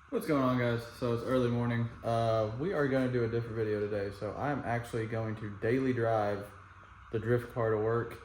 What's going on, guys? So it's early morning. We are going to do a different video today. So I'm actually going to daily drive the drift car to work.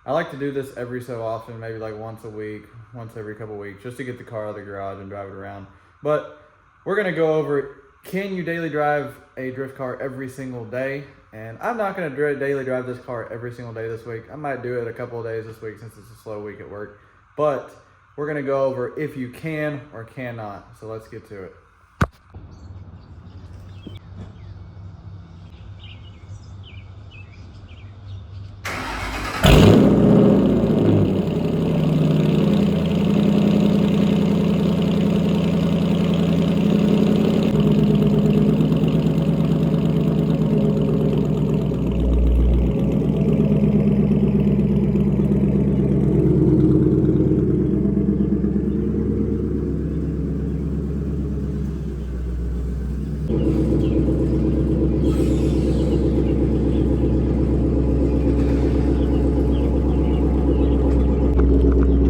I like to do this every so often, maybe like once a week, once every couple weeks, just to get the car out of the garage and drive it around. But we're going to go over, can you daily drive a drift car every single day? And I'm not going to daily drive this car every single day this week. I might do it a couple of days this week since it's a slow week at work. But we're going to go over if you can or cannot. So let's get to it.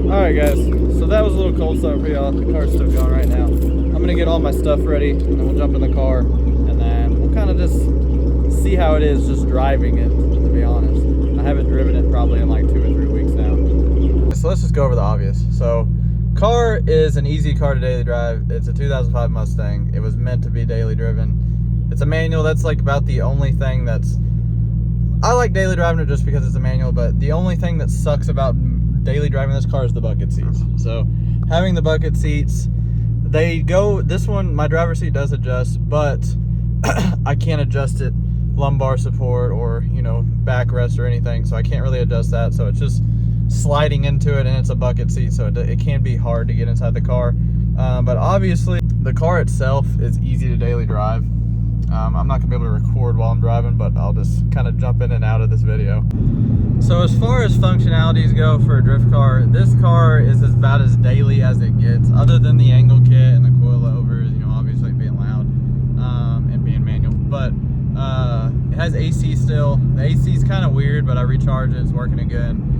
Alright guys, so that was a little cold start for y'all. The car's still going right now. I'm gonna get all my stuff ready and then we'll jump in the car and then we'll kind of just see how it is just driving it, to be honest. I haven't driven it probably in like 2 or 3 weeks now. So let's just go over the obvious. So car is an easy car to daily drive. It's a 2005 Mustang. It was meant to be daily driven. It's a manual. That's like about the only thing that's, I like daily driving it just because it's a manual, but the only thing that sucks about daily driving this car is the bucket seats. So having the bucket seats, they go, this one, my driver's seat does adjust, but I can't adjust it lumbar support or, you know, backrest or anything. So I can't really adjust that. So it's just sliding into it and it's a bucket seat. So it can be hard to get inside the car. But obviously the car itself is easy to daily drive. I'm not gonna be able to record while I'm driving, but I'll just kind of jump in and out of this video. So as far as functionalities go for a drift car, this car is about as daily as it gets, other than the angle kit and the coilovers, you know, obviously being loud and being manual. But it has AC still. The AC is kind of weird, but I recharge it, it's working again.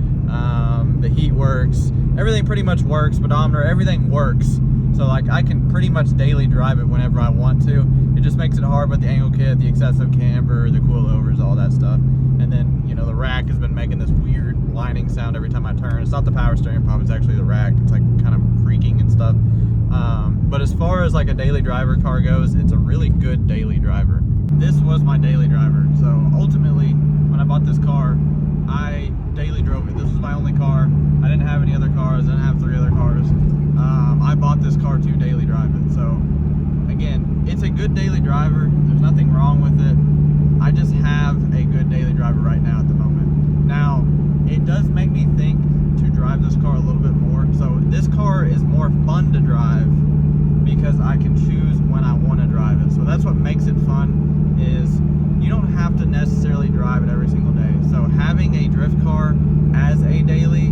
The heat works, everything pretty much works, speedometer, everything works. So like I can pretty much daily drive it whenever I want to. It just makes it hard with the angle kit, the excessive camber, the coilovers, all that stuff. And then, you know, the rack has been making this weird whining sound every time I turn. It's not the power steering pump, it's actually the rack. It's like kind of creaking and stuff. But as far as like a daily driver car goes, it's a really good daily driver. This was my daily driver. So ultimately, when I bought this car, I daily drove it. This was my only car. I didn't have any other cars. I didn't have 3 other cars. I bought this car to daily drive it. So again, it's a good daily driver. There's nothing wrong with it. I just have a good daily driver right now at the moment. Now, it does make me think to drive this car a little bit more. So this car is more fun to drive because I can choose when I want to drive it. So that's what makes it fun, is you don't have to necessarily drive it every single day. So having a drift car as a daily,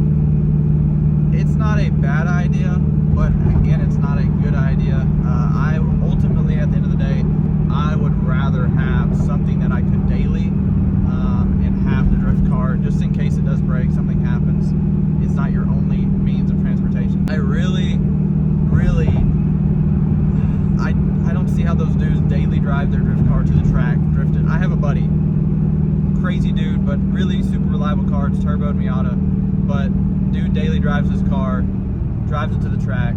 it's not a bad idea, but again, it's not a good idea. I ultimately, at the end of the day, I would rather have something that I could daily and have the drift car just in case it does break, something happens. It's not your only means of transportation. I don't see how those dudes daily drive their drift car to the track, drift it. I have a buddy, crazy dude, but really super reliable car. It's turboed Miata, but dude daily drives his car, drives it to the track,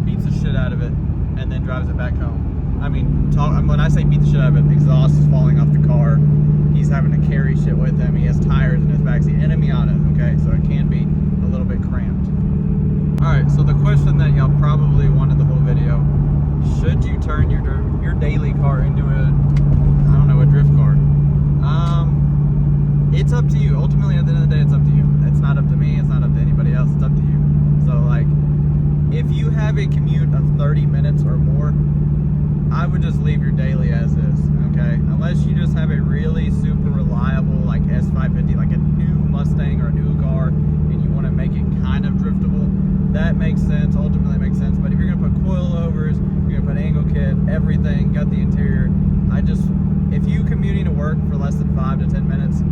beats the shit out of it, and then drives it back home. I mean, when I say beat the shit out of it, exhaust is falling off the car. He's having to carry shit with him. He has tires in his backseat and a Miata, okay? So it can be a little bit cramped. All right, so the question that y'all probably wanted the whole video, should you turn your daily car into a drift car? It's up to you. Ultimately, at the end of the day, it's up to you. It's not up to me. It's not up to anybody else. It's up to you. So like, if you have a commute of 30 minutes or more, I would just leave your daily as is, okay? Unless you just have a really super reliable like S550, like a new Mustang or a new car, and you want to make it kind of driftable, that makes sense, ultimately makes sense. But if you're gonna put coilovers, you're gonna put angle kit, everything, got the interior, if you commuting to work for less than 5 to 10 minutes,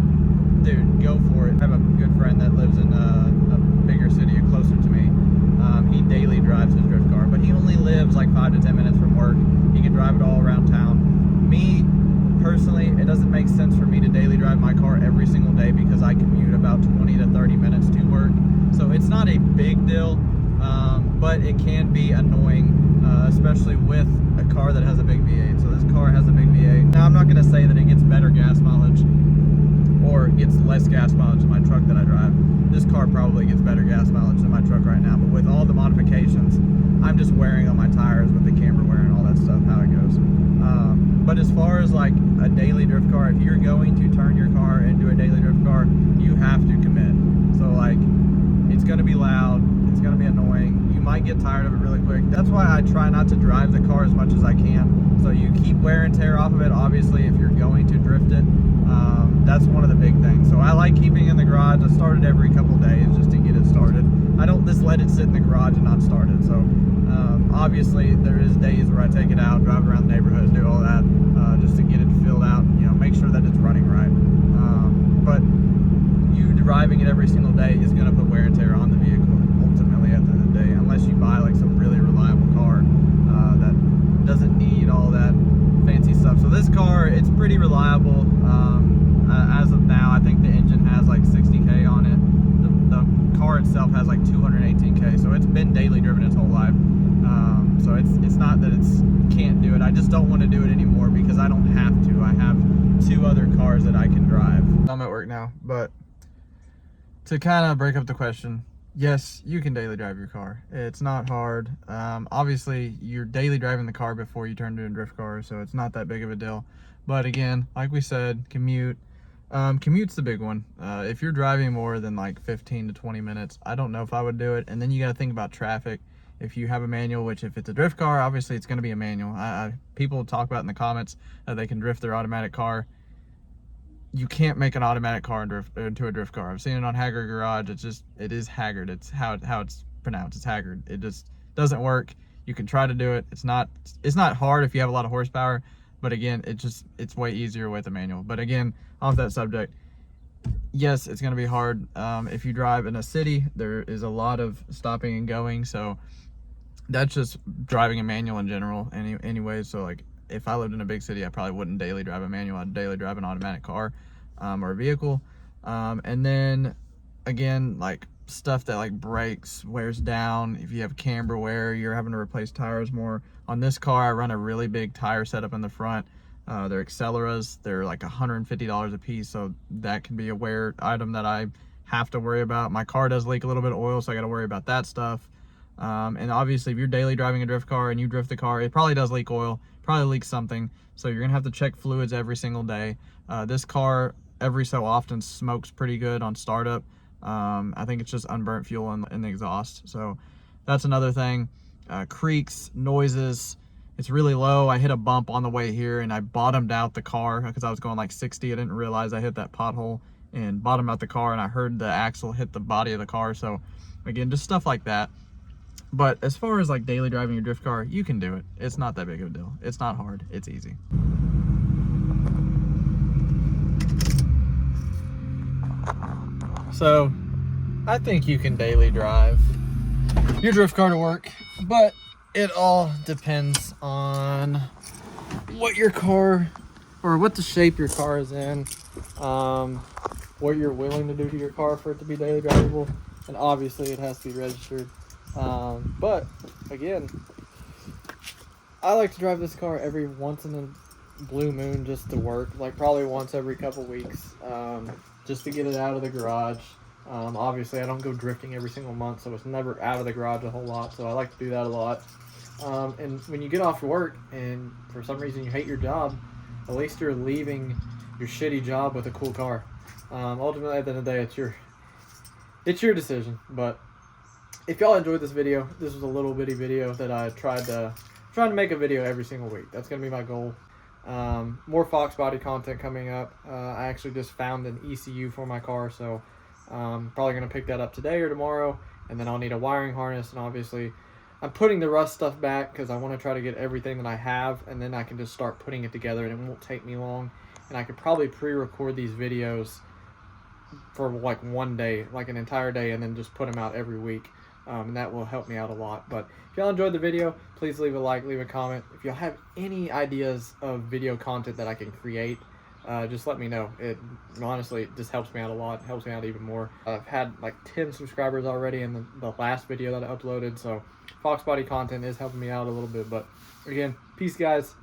dude, go for it. I have a good friend that lives in a bigger city closer to me. He daily drives his drift car, but he only lives like 5 to 10 minutes from work. drive my car every single day because I commute about 20 to 30 minutes to work. So it's not a big deal, but it can be annoying, especially with a car that has a big V8. So this car has a big V8. Now, I'm not going to say that it gets better gas mileage or gets less gas mileage than my truck that I drive. This car probably gets better gas mileage than my truck right now, but with all the modifications, I'm just wearing on my tires with the camera wear and all that stuff, how it goes. But as far as like a daily drift car, if you're going to turn your car into a daily drift car, you have to commit. So like, it's gonna be loud, it's gonna be annoying, you might get tired of it really quick. That's why I try not to drive the car as much as I can. So you keep wear and tear off of it, obviously, if you're going to drift it. That's one of the big things. So I like keeping it in the garage. I start it every couple days just to get it started. I don't just let it sit in the garage and not start it. So obviously there is days where I take it out, drive around the neighborhood, do all that, just to get it filled out, you know, make sure that it's running right. But you driving it every single day is going to put wear and tear on the vehicle ultimately at the end of the day, unless you buy like some really reliable car that doesn't need all that fancy stuff. So this car, it's pretty reliable. As of now, I think the engine has like 60K on it. The car itself has like 218K, so it's been daily driven its whole life. So it's not that it's can't do it. I just don't want to do it anymore because I don't have to. I have 2 other cars that I can drive. I'm at work now, but to kind of break up the question, yes, you can daily drive your car. It's not hard. Obviously, you're daily driving the car before you turn to a drift car, so it's not that big of a deal. But again, like we said, commute. Commute's the big one. If you're driving more than like 15 to 20 minutes, I don't know if I would do it. And then you got to think about traffic. If you have a manual, which if it's a drift car, obviously it's going to be a manual. People talk about in the comments that they can drift their automatic car. You can't make an automatic car into a drift car. I've seen it on Haggard Garage. It is Haggard. It's how it's pronounced. It's Haggard. It just doesn't work. You can try to do it. It's not hard if you have a lot of horsepower, but again, it's way easier with a manual. But again, off that subject, yes, it's going to be hard. If you drive in a city, there is a lot of stopping and going, so that's just driving a manual in general anyway. So like, if I lived in a big city, I probably wouldn't daily drive a manual. I'd daily drive an automatic car or a vehicle. And then again, like stuff that like breaks, wears down. If you have camber wear, you're having to replace tires more. On this car, I run a really big tire setup in the front. They're Acceleras. They're like $150 a piece, so that can be a wear item that I have to worry about. My car does leak a little bit of oil, so I got to worry about that stuff. And obviously, if you're daily driving a drift car and you drift the car, it probably does leak oil, probably leaks something, so you're gonna have to check fluids every single day. This car every so often smokes pretty good on startup. I think it's just unburnt fuel in the exhaust, so that's another thing. Creaks, noises, it's really low. I hit a bump on the way here and I bottomed out the car because I was going like 60. I didn't realize I hit that pothole and bottomed out the car, and I heard the axle hit the body of the car. So again, just stuff like that. But as far as like daily driving your drift car, you can do it. It's not that big of a deal. It's not hard. It's easy. So I think you can daily drive your drift car to work, but it all depends on what your car, or what the shape your car is in, what you're willing to do to your car for it to be daily drivable, and obviously it has to be registered. But again, I like to drive this car every once in a blue moon just to work, like probably once every couple weeks, just to get it out of the garage. Obviously I don't go drifting every single month, so it's never out of the garage a whole lot, so I like to do that a lot. And when you get off work and for some reason you hate your job, at least you're leaving your shitty job with a cool car. Ultimately at the end of the day, it's your decision. But if y'all enjoyed this video, this was a little bitty video that I tried to make a video every single week. That's gonna be my goal. More Fox body content coming up. I actually just found an ECU for my car, so probably gonna pick that up today or tomorrow, and then I'll need a wiring harness. And obviously I'm putting the rust stuff back because I want to try to get everything that I have, and then I can just start putting it together, and it won't take me long. And I could probably pre-record these videos for like one day, like an entire day, and then just put them out every week. And that will help me out a lot. But if y'all enjoyed the video, please leave a like, leave a comment. If y'all have any ideas of video content that I can create, just let me know. It honestly just helps me out a lot, helps me out even more. I've had like 10 subscribers already in the last video that I uploaded, so Fox Body content is helping me out a little bit. But again, peace guys.